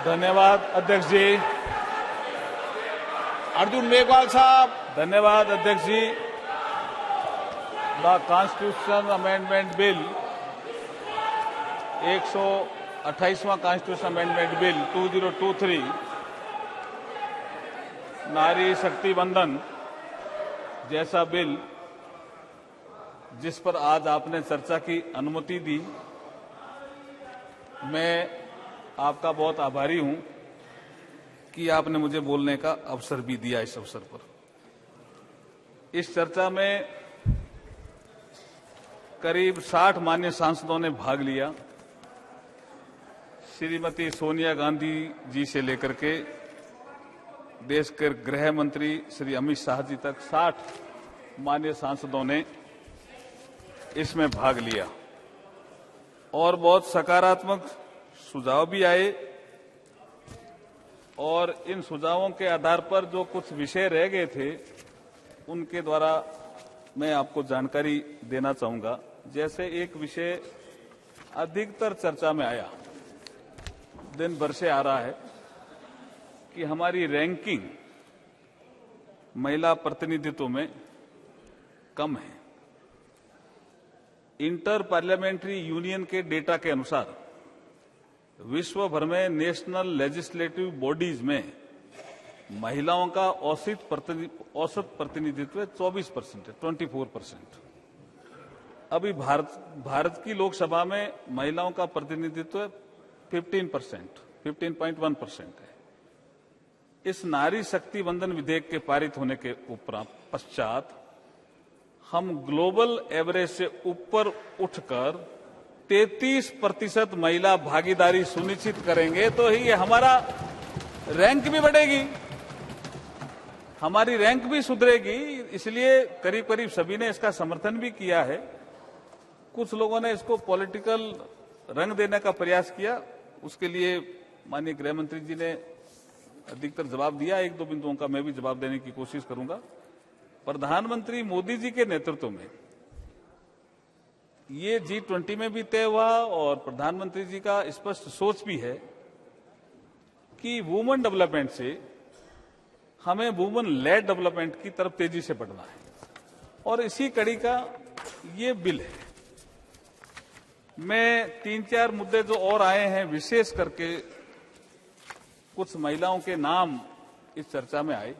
धन्यवाद अध्यक्ष जी। अर्जुन मेघवाल साहब। धन्यवाद अध्यक्ष जी। द कॉन्स्टिट्यूशन अमेंडमेंट बिल 128वां कॉन्स्टिट्यूशन अमेंडमेंट बिल 2023 नारी शक्ति वंदन जैसा बिल जिस पर आज आपने चर्चा की अनुमति दी, मैं आपका बहुत आभारी हूं कि आपने मुझे बोलने का अवसर भी दिया। इस अवसर पर इस चर्चा में करीब 60 मान्य सांसदों ने भाग लिया। श्रीमती सोनिया गांधी जी से लेकर के देश के गृह मंत्री श्री अमित शाह जी तक 60 मान्य सांसदों ने इसमें भाग लिया और बहुत सकारात्मक सुझाव भी आए। और इन सुझावों के आधार पर जो कुछ विषय रह गए थे उनके द्वारा मैं आपको जानकारी देना चाहूंगा। जैसे एक विषय अधिकतर चर्चा में आया, दिन भर से आ रहा है कि हमारी रैंकिंग महिला प्रतिनिधित्व में कम है। इंटर पार्लियामेंट्री यूनियन के डेटा के अनुसार विश्व भर में नेशनल लेजिस्लेटिव बॉडीज में महिलाओं का औसत प्रतिनिधित्व 24% है, 24%। अभी भारत की लोकसभा में महिलाओं का प्रतिनिधित्व 15%, 15.1% है। इस नारी शक्ति वंदन विधेयक के पारित होने के पश्चात हम ग्लोबल एवरेज से ऊपर उठकर 33% महिला भागीदारी सुनिश्चित करेंगे तो ही हमारा रैंक भी बढ़ेगी, हमारी रैंक भी सुधरेगी। इसलिए करीब करीब सभी ने इसका समर्थन भी किया है। कुछ लोगों ने इसको पॉलिटिकल रंग देने का प्रयास किया, उसके लिए माननीय गृह मंत्री जी ने अधिकतर जवाब दिया। एक दो बिंदुओं का मैं भी जवाब देने की कोशिश करूंगा। प्रधानमंत्री मोदी जी के नेतृत्व में ये G20 में भी तय हुआ और प्रधानमंत्री जी का स्पष्ट सोच भी है कि वुमेन डेवलपमेंट से हमें वुमेन लेड डेवलपमेंट की तरफ तेजी से बढ़ना है और इसी कड़ी का ये बिल है। मैं 3-4 मुद्दे जो और आए हैं, विशेष करके कुछ महिलाओं के नाम इस चर्चा में आए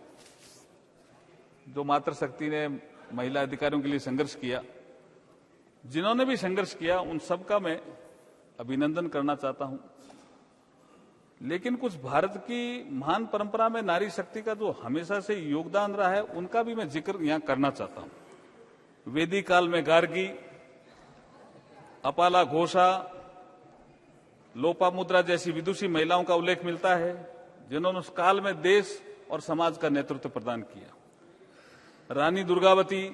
जो मातृशक्ति ने महिला अधिकारियों के लिए संघर्ष किया। जिन्होंने भी संघर्ष किया उन सबका मैं अभिनंदन करना चाहता हूं। लेकिन कुछ भारत की महान परंपरा में नारी शक्ति का जो हमेशा से योगदान रहा है उनका भी मैं जिक्र यहां करना चाहता हूं। वैदिक काल में गार्गी, अपाला घोषा, लोपामुद्रा जैसी विदुषी महिलाओं का उल्लेख मिलता है जिन्होंने उस काल में देश और समाज का नेतृत्व प्रदान किया। रानी दुर्गावती,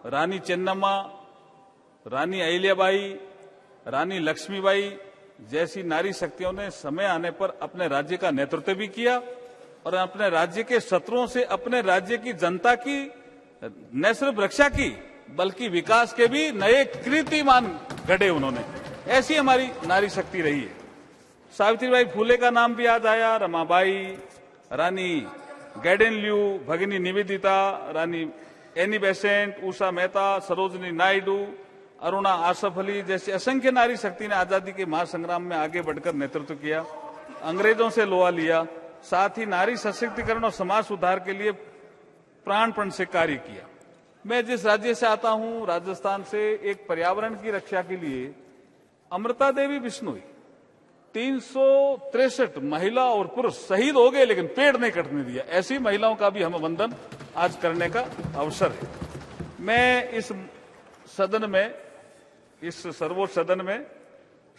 रानी चेन्नम्मा, रानी अहिल्याबाई, रानी लक्ष्मीबाई जैसी नारी शक्तियों ने समय आने पर अपने राज्य का नेतृत्व भी किया और अपने राज्य के शत्रुओं से अपने राज्य की जनता की न सिर्फ रक्षा की बल्कि विकास के भी नए कीर्तिमान गढ़े उन्होंने। ऐसी हमारी नारी शक्ति रही है। सावित्रीबाई फुले का नाम भी याद आया, रमाबाई, रानी गैडेनल्यू, भगिनी निवेदिता, रानी एनी बेसेंट, उषा मेहता, सरोजनी नायडू, अरुणा आसफ अली जैसे असंख्य नारी शक्ति ने आजादी के महासंग्राम में आगे बढ़कर नेतृत्व किया, अंग्रेजों से लोहा लिया, साथ ही नारी सशक्तिकरण और समाज सुधार के लिए प्राणपण से कार्य किया। मैं जिस राज्य से आता हूं, राजस्थान से, एक पर्यावरण की रक्षा के लिए अमृता देवी बिश्नोई 363 महिला और पुरुष शहीद हो गए लेकिन पेड़ नहीं कटने दिया। ऐसी महिलाओं का भी हमें वंदन आज करने का अवसर है। मैं इस सदन में, इस सर्वोच्च सदन में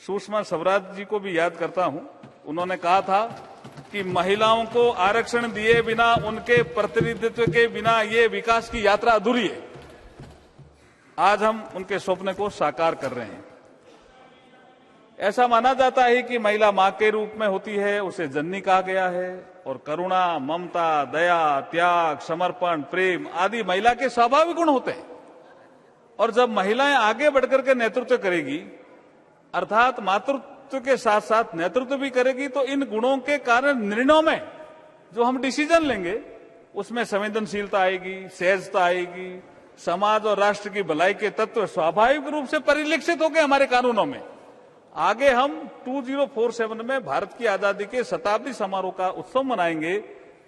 सुषमा स्वराज जी को भी याद करता हूं। उन्होंने कहा था कि महिलाओं को आरक्षण दिए बिना, उनके प्रतिनिधित्व के बिना ये विकास की यात्रा अधूरी है। आज हम उनके स्वप्न को साकार कर रहे हैं। ऐसा माना जाता है कि महिला मां के रूप में होती है, उसे जननी कहा गया है और करुणा, ममता, दया, त्याग, समर्पण, प्रेम आदि महिला के स्वाभाविक गुण होते हैं। और जब महिलाएं आगे बढ़कर के नेतृत्व करेगी, अर्थात मातृत्व अस्तित्व के साथ साथ नेतृत्व भी करेगी। तो इन गुणों के कारण निर्णयों में जो हम डिसीजन लेंगे उसमें संवेदनशीलता आएगी, सहजता आएगी, समाज और राष्ट्र की भलाई के तत्व स्वाभाविक रूप से परिलक्षित होंगे हमारे कानूनों में। आगे हम 2047 में भारत की आजादी के शताब्दी समारोह का उत्सव मनाएंगे,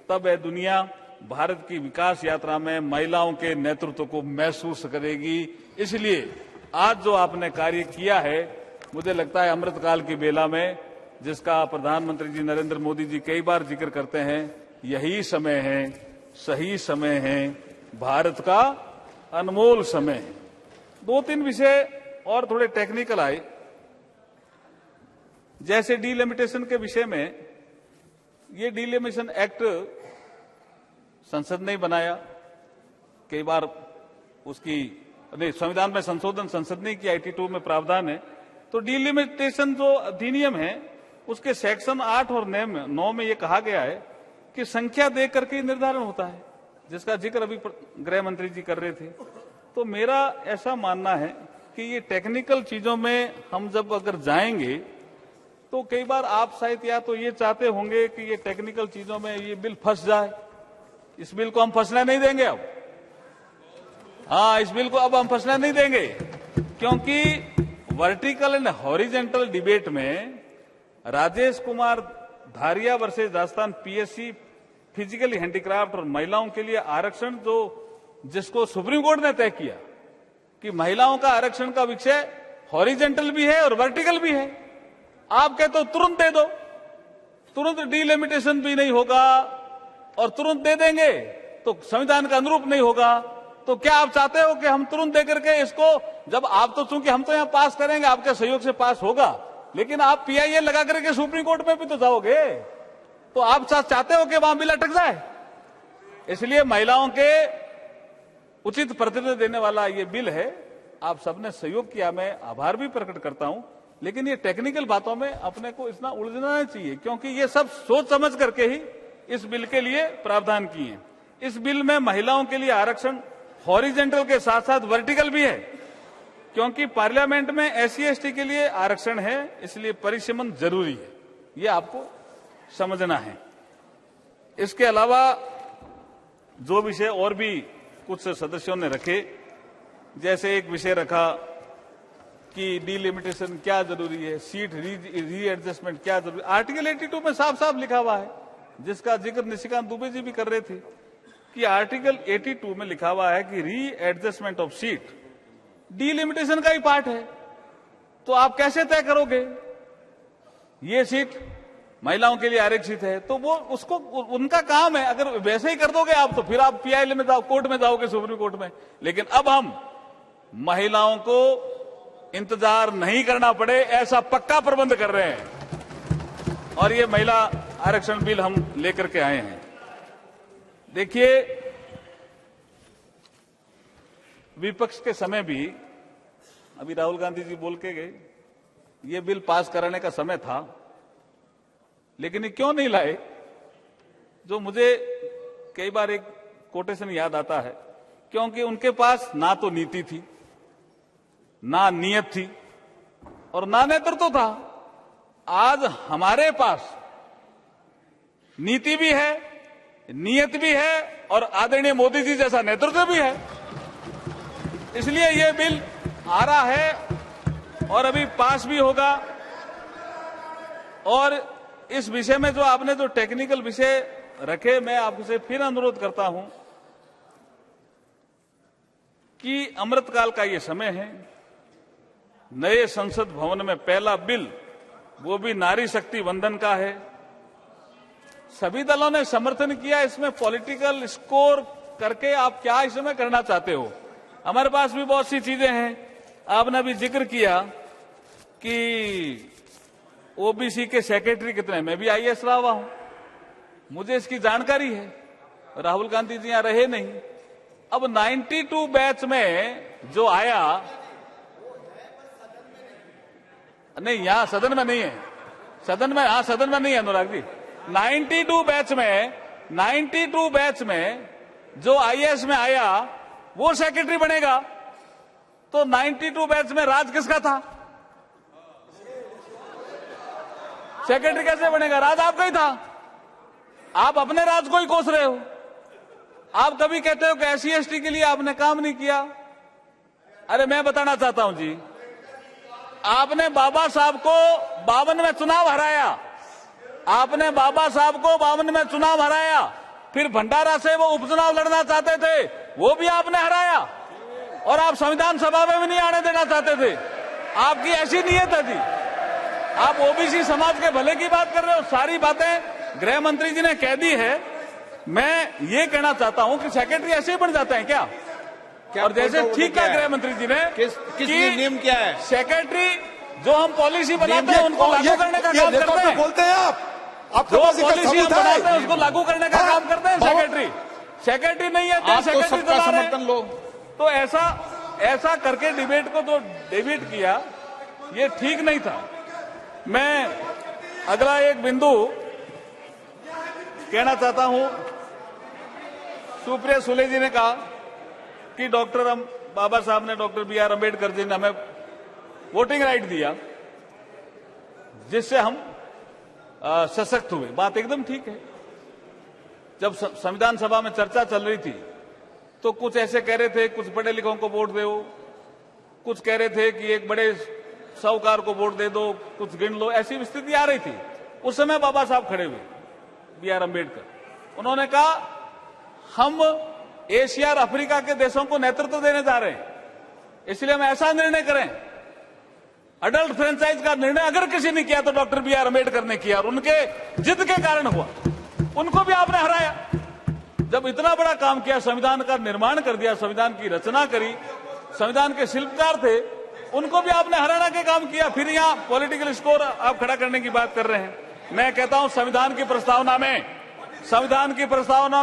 तब यह दुनिया भारत की विकास यात्रा में महिलाओं के नेतृत्व को महसूस करेगी। इसलिए आज जो आपने कार्य किया है, मुझे लगता है अमृतकाल की बेला में, जिसका प्रधानमंत्री जी नरेंद्र मोदी जी कई बार जिक्र करते हैं, यही समय है, सही समय है, भारत का अनमोल समय है। 2-3 विषय और थोड़े टेक्निकल आए, जैसे डीलिमिटेशन के विषय में। ये डीलिमिटेशन एक्ट संसद ने बनाया, कई बार उसकी संविधान में संशोधन संसद ने किया, 82 में प्रावधान है। तो डीलिमिटेशन जो अधिनियम है उसके सेक्शन 8 और 9 में ये कहा गया है कि संख्या दे करके निर्धारण होता है, जिसका जिक्र अभी गृह मंत्री जी कर रहे थे। तो मेरा ऐसा मानना है कि ये टेक्निकल चीजों में हम जब अगर जाएंगे तो कई बार आप शायद या तो ये चाहते होंगे कि ये टेक्निकल चीजों में ये बिल फंस जाए। इस बिल को हम फंसने नहीं देंगे अब। हाँ, इस बिल को अब हम फंसने नहीं देंगे, क्योंकि वर्टिकल एंड हॉरिजेंटल डिबेट में Rajesh Kumar Dhariya versus Rajasthan PSC physically handicraft और महिलाओं के लिए आरक्षण, जो जिसको सुप्रीम कोर्ट ने तय किया कि महिलाओं का आरक्षण का विषय हॉरिजेंटल भी है और वर्टिकल भी है। आप कहते हो तुरंत दे दो, तुरंत डीलिमिटेशन भी नहीं होगा और तुरंत दे देंगे तो संविधान का अनुरूप नहीं होगा। तो क्या आप चाहते हो कि हम तुरंत दे करके इसको, जब आप तो चूंकि हम तो यहां पास करेंगे, आपके सहयोग से पास होगा, लेकिन आप पीआईएल लगा करके सुप्रीम कोर्ट में भी तो जाओगे, तो आप चाहते हो कि वहां बिल अटक जाए। इसलिए महिलाओं के उचित प्रतिनिधित्व देने वाला ये बिल है। आप सबने सहयोग किया, मैं आभार भी प्रकट करता हूं, लेकिन ये टेक्निकल बातों में अपने को इतना उलझना नहीं चाहिए, क्योंकि ये सब सोच समझ करके ही इस बिल के लिए प्रावधान किए हैं। इस बिल में महिलाओं के लिए आरक्षण हॉरिजेंटल के साथ साथ वर्टिकल भी है, क्योंकि पार्लियामेंट में SC/ST के लिए आरक्षण है, इसलिए परिसीमन जरूरी है, ये आपको समझना है। इसके अलावा जो विषय और भी कुछ सदस्यों ने रखे, जैसे एक विषय रखा कि डीलिमिटेशन क्या जरूरी है, सीट रीएडजस्टमेंट क्या जरूरी। आर्टिकल 82 में साफ साफ लिखा हुआ है, जिसका जिक्र निशिकांत दुबे जी भी कर रहे थे, कि आर्टिकल 82 में लिखा हुआ है कि रीएडजस्टमेंट ऑफ सीट डीलिमिटेशन का ही पार्ट है। तो आप कैसे तय करोगे ये सीट महिलाओं के लिए आरक्षित है, तो वो उसको उनका काम है। अगर वैसे ही कर दोगे आप, तो फिर आप पीआईएल में जाओ, कोर्ट में जाओगे, सुप्रीम कोर्ट में। लेकिन अब हम महिलाओं को इंतजार नहीं करना पड़े, ऐसा पक्का प्रबंध कर रहे हैं, और ये महिला आरक्षण बिल हम लेकर के आए हैं। देखिए, विपक्ष के समय भी, अभी राहुल गांधी जी बोल के गए, ये बिल पास कराने का समय था, लेकिन ये क्यों नहीं लाए। जो मुझे कई बार एक कोटेशन याद आता है, क्योंकि उनके पास ना तो नीति थी, ना नियत थी, और ना नेतृत्व था। आज हमारे पास नीति भी है, नियत भी है, और आदरणीय मोदी जी जैसा नेतृत्व भी है। इसलिए यह बिल आ रहा है और अभी पास भी होगा। और इस विषय में जो आपने जो टेक्निकल विषय रखे, मैं आपसे फिर अनुरोध करता हूं कि अमृतकाल का ये समय है। नए संसद भवन में पहला बिल, वो भी नारी शक्ति वंदन का है। सभी दलों ने समर्थन किया। इसमें पॉलिटिकल स्कोर करके आप क्या इसमें करना चाहते हो। हमारे पास भी बहुत सी चीजें हैं। आपने अभी जिक्र किया कि ओबीसी के सेक्रेटरी कितने, मैं भी आईएएस रहा हुआ हूं, मुझे इसकी जानकारी है। राहुल गांधी जी यहां रहे नहीं। अब 92 बैच में जो आया, नहीं यहां सदन में नहीं है, सदन में, हाँ सदन में नहीं है अनुराग जी। 92 बैच में जो आईएएस में आया वो सेक्रेटरी बनेगा। तो 92 बैच में राज किसका था? सेक्रेटरी कैसे बनेगा? राज आपका ही था, आप अपने राज को ही कोस रहे हो। आप कभी कहते हो कि SC/ST के लिए आपने काम नहीं किया। अरे मैं बताना चाहता हूं जी, आपने बाबा साहब को 52 में चुनाव हराया, आपने बाबा साहब को 52 में चुनाव हराया, फिर भंडारा से वो उपचुनाव लड़ना चाहते थे, वो भी आपने हराया, और आप संविधान सभा में भी नहीं आने देना चाहते थे। आपकी ऐसी नीयत है जी। आप OBC समाज के भले की बात कर रहे हो, सारी बातें गृह मंत्री जी ने कह दी है। मैं ये कहना चाहता हूं कि सेक्रेटरी ऐसे ही बन जाते हैं क्या? और जैसे ठीक कहा गृह मंत्री जी ने, किस नियम क्या है? सेक्रेटरी जो हम पॉलिसी बनाते हैं उनको लागू करने का काम करते हैं। बोलते हैं आप जो पॉलिसी हम बनाते हैं उसको लागू करने का काम करते हैं सेक्रेटरी नहीं है तो सेक्रेटरी सबका समर्थन लो। तो ऐसा करके डिबेट को तो डिबेट किया, ये ठीक नहीं था। मैं अगला एक बिंदु कहना चाहता हूं। सुप्रिया सुले जी ने कहा कि बाबा साहब ने, डॉक्टर BR अम्बेडकर जी ने हमें वोटिंग राइट दिया जिससे हम सशक्त हुए। बात एकदम ठीक है। जब संविधान सभा में चर्चा चल रही थी तो कुछ ऐसे कह रहे थे कुछ पढ़े लिखों को वोट दो, कुछ कह रहे थे कि एक बड़े साहूकार को वोट दे दो, कुछ गिन लो, ऐसी स्थिति आ रही थी। उस समय बाबा साहब खड़े हुए, BR अम्बेडकर, उन्होंने कहा हम एशिया और अफ्रीका के देशों को नेतृत्व देने जा रहे हैं, इसलिए हम ऐसा निर्णय करें। अडल्ट फ्रेंचाइज का निर्णय अगर किसी ने किया तो डॉक्टर BR अम्बेडकर ने किया, और उनके जिद के कारण हुआ। उनको भी आपने हराया। जब इतना बड़ा काम किया, संविधान का निर्माण कर दिया, संविधान की रचना करी, संविधान के शिल्पकार थे, उनको भी आपने हराना के काम किया। फिर यहां पॉलिटिकल स्कोर आप खड़ा करने की बात कर रहे हैं। मैं कहता हूं संविधान की प्रस्तावना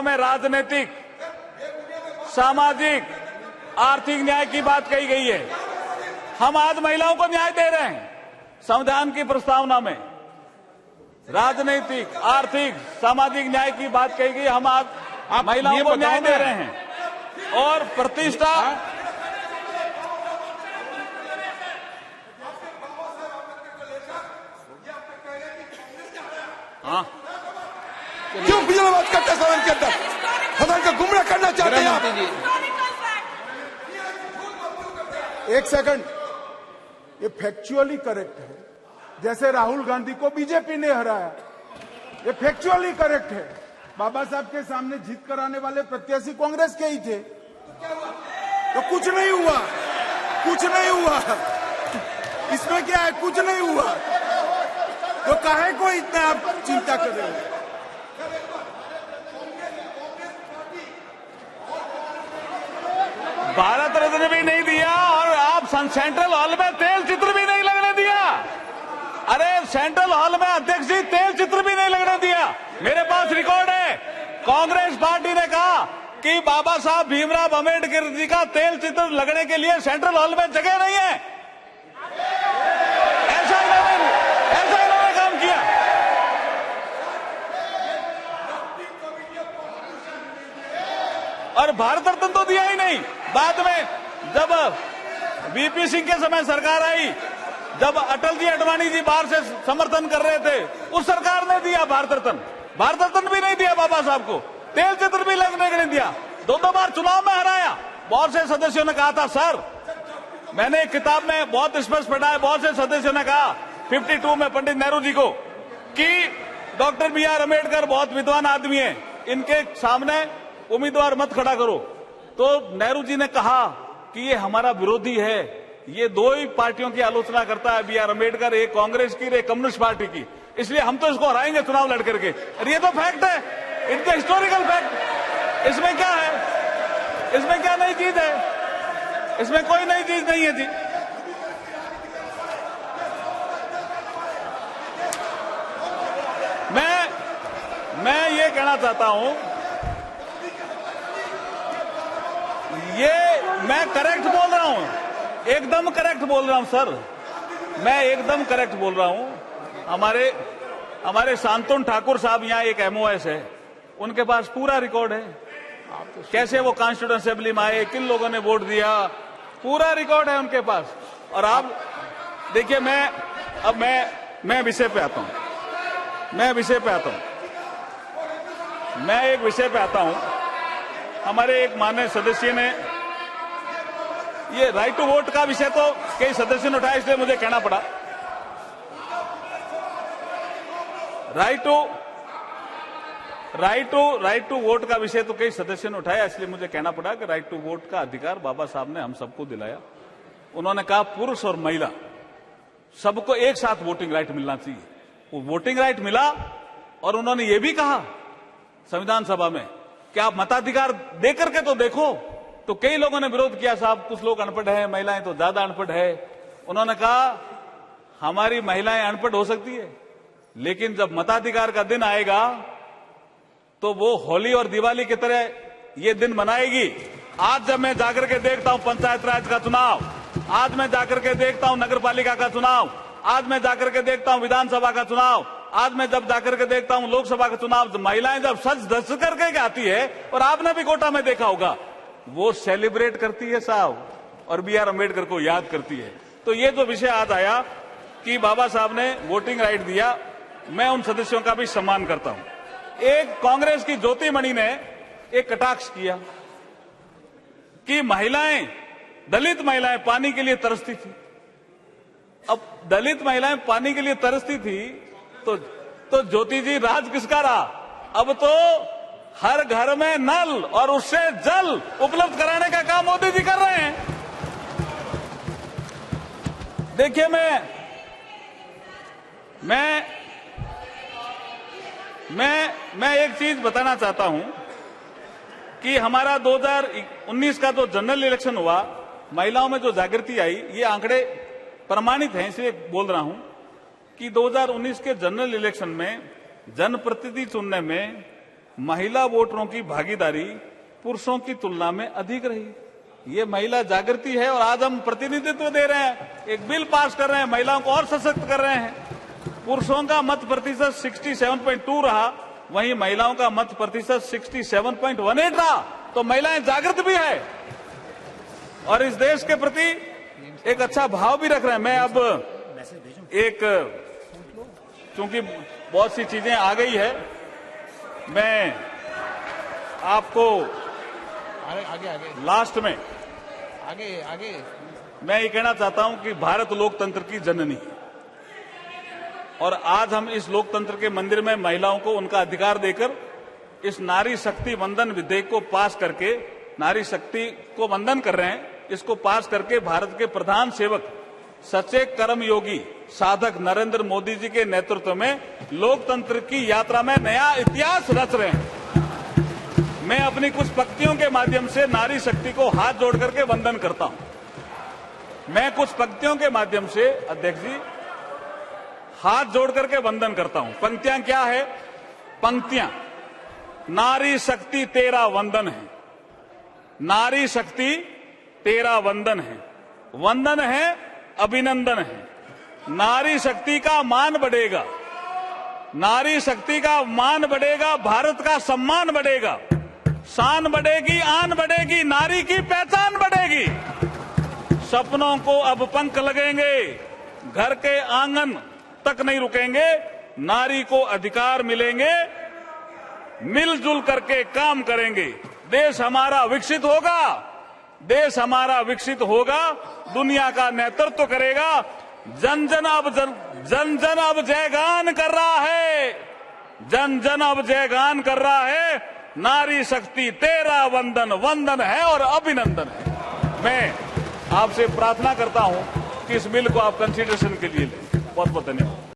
में राजनीतिक, सामाजिक, आर्थिक न्याय की बात कही गई है। हम आज महिलाओं को न्याय दे रहे हैं। संविधान की प्रस्तावना में राजनीतिक, आर्थिक, सामाजिक न्याय की बात कही गई। हम आज महिलाओं को न्याय दे रहे हैं और प्रतिष्ठा। हाँ, क्यों बिजलाबाद करते हैं सदन के अंदर? सदन को गुमराह करना चाहते हैं आप। एक सेकंड, ये फैक्चुअली करेक्ट है। जैसे राहुल गांधी को बीजेपी ने हराया, ये फैक्चुअली करेक्ट है। बाबा साहब के सामने जीत कराने वाले प्रत्याशी कांग्रेस के ही थे, तो कुछ नहीं हुआ, कुछ नहीं हुआ। इसमें क्या है? कुछ नहीं हुआ, तो काहे को इतना आप चिंता कर रहे हो? भारत रत्न भी नहीं दिया और आप सेंट्रल हॉल में तेल चित्र भी नहीं लगने दिया। अरे सेंट्रल हॉल में अध्यक्ष जी तेल चित्र भी नहीं लगने दिया। मेरे पास रिकॉर्ड है। कांग्रेस पार्टी ने कहा कि बाबा साहब भीमराव अम्बेडकर जी का तेल चित्र लगने के लिए सेंट्रल हॉल में जगह नहीं है। ऐसा इन्होंने काम किया। और भारत रत्न तो दिया ही नहीं। बाद में जब VP सिंह के समय सरकार आई, जब अटल जी अडवाणी जी बाहर से समर्थन कर रहे थे, उस सरकार ने दिया भारत रत्न भी नहीं दिया बाबा साहब को, तेल चित्र भी लगने के नहीं दिया। दो बार चुनाव में हराया। बहुत से सदस्यों ने कहा था, सर, मैंने एक किताब में बहुत स्पष्ट पढ़ा है, बहुत से सदस्यों ने कहा 52 में पंडित नेहरू जी को कि डॉक्टर BR अम्बेडकर बहुत विद्वान आदमी है, इनके सामने उम्मीदवार मत खड़ा करो। तो नेहरू जी ने कहा कि ये हमारा विरोधी है, ये दो ही पार्टियों की आलोचना करता है, BR अम्बेडकर, एक कांग्रेस की, एक कम्युनिस्ट पार्टी की, इसलिए हम तो इसको हराएंगे चुनाव लड़ करके। और ये तो फैक्ट है, इट्स हिस्टोरिकल फैक्ट। इसमें क्या है? इसमें क्या नई चीज है? इसमें कोई नई चीज नहीं है जी। मैं ये कहना चाहता हूं, मैं करेक्ट बोल रहा हूं, एकदम करेक्ट बोल रहा हूं सर, मैं एकदम करेक्ट बोल रहा हूं। हमारे शांतनु ठाकुर साहब यहाँ एक MOS है, उनके पास पूरा रिकॉर्ड है, कैसे वो कॉन्स्टिट्यूएंट असेंबली में आए, किन लोगों ने वोट दिया, पूरा रिकॉर्ड है उनके पास। और आप देखिए, मैं विषय पे आता हूं। मैं विषय पे आता हूं। मैं एक विषय पे आता हूं। हमारे एक माननीय सदस्य ने ये राइट टू वोट का विषय तो कई सदस्यों ने उठाया, इसलिए मुझे कहना पड़ा। राइट टू वोट का विषय तो कई सदस्यों ने उठाया, इसलिए मुझे कहना पड़ा कि राइट टू वोट का अधिकार बाबा साहब ने हम सबको दिलाया। उन्होंने कहा पुरुष और महिला सबको एक साथ वोटिंग राइट मिलना चाहिए। वो वोटिंग राइट मिला और उन्होंने ये भी कहा संविधान सभा में कि आप मताधिकार दे करके तो देखो। तो कई लोगों ने विरोध किया, साहब कुछ लोग अनपढ़ है, महिलाएं तो ज्यादा अनपढ़ है। उन्होंने कहा हमारी महिलाएं अनपढ़ हो सकती है, लेकिन जब मताधिकार का दिन आएगा तो वो होली और दिवाली की तरह ये दिन मनाएगी। आज जब मैं जाकर के देखता हूं पंचायत राज का चुनाव, आज मैं जाकर के देखता हूं नगर पालिका का चुनाव, आज मैं जाकर के देखता हूं विधानसभा का चुनाव, आज मैं जब जाकर के देखता हूं लोकसभा का चुनाव, महिलाएं जब सज धज करके आती है, और आपने भी कोटा में देखा होगा, वो सेलिब्रेट करती है साहब, और B.R. अम्बेडकर को याद करती है। तो ये जो विषय आज आया कि बाबा साहब ने वोटिंग राइट दिया, मैं उन सदस्यों का भी सम्मान करता हूं। एक कांग्रेस की ज्योतिमणि ने एक कटाक्ष किया कि महिलाएं, दलित महिलाएं पानी के लिए तरसती थी। अब दलित महिलाएं पानी के लिए तरसती थी तो ज्योति जी राज किसका रहा? अब तो हर घर में नल और उससे जल उपलब्ध कराने का काम मोदी जी कर रहे हैं। देखिए मैं एक चीज बताना चाहता हूं कि हमारा 2019 का जो जनरल इलेक्शन हुआ, महिलाओं में जो जागृति आई, ये आंकड़े प्रमाणित हैं, इसलिए बोल रहा हूं कि 2019 के जनरल इलेक्शन में जनप्रतिनिधि चुनने में महिला वोटरों की भागीदारी पुरुषों की तुलना में अधिक रही। ये महिला जागृति है, और आज हम प्रतिनिधित्व दे रहे हैं, एक बिल पास कर रहे हैं, महिलाओं को और सशक्त कर रहे हैं। पुरुषों का मत प्रतिशत 67.2 रहा, वहीं महिलाओं का मत प्रतिशत 67.18 रहा। तो महिलाएं जागृत भी है और इस देश के प्रति एक अच्छा भाव भी रख रहे हैं। मैं अब चूंकि बहुत सी चीजें आ गई है, मैं आपको आगे लास्ट में आगे मैं ये कहना चाहता हूं कि भारत लोकतंत्र की जननी है, और आज हम इस लोकतंत्र के मंदिर में महिलाओं को उनका अधिकार देकर इस नारी शक्ति वंदन विधेयक को पास करके नारी शक्ति को वंदन कर रहे हैं। इसको पास करके भारत के प्रधान सेवक सच्चे कर्मयोगी साधक नरेंद्र मोदी जी के नेतृत्व में लोकतंत्र की यात्रा में नया इतिहास रच रहे हैं। मैं अपनी कुछ पंक्तियों के माध्यम से नारी शक्ति को हाथ जोड़ करके वंदन करता हूं। मैं कुछ पंक्तियों के माध्यम से अध्यक्ष जी हाथ जोड़ करके वंदन करता हूं। पंक्तियां क्या है? पंक्तियां, नारी शक्ति तेरा वंदन है, नारी शक्ति तेरा वंदन है, वंदन है अभिनंदन है। नारी शक्ति का मान बढ़ेगा, नारी शक्ति का मान बढ़ेगा, भारत का सम्मान बढ़ेगा, शान बढ़ेगी, आन बढ़ेगी, नारी की पहचान बढ़ेगी। सपनों को अब पंख लगेंगे, घर के आंगन तक नहीं रुकेंगे, नारी को अधिकार मिलेंगे, मिलजुल करके काम करेंगे। देश हमारा विकसित होगा, देश हमारा विकसित होगा, दुनिया का नेतृत्व करेगा। जन जन अब जयगान कर रहा है, जन जन अब जयगान कर रहा है। नारी शक्ति तेरा वंदन, वंदन है और अभिनंदन है। मैं आपसे प्रार्थना करता हूं कि इस बिल को आप कंसीडरेशन के लिए लें। बहुत बहुत धन्यवाद।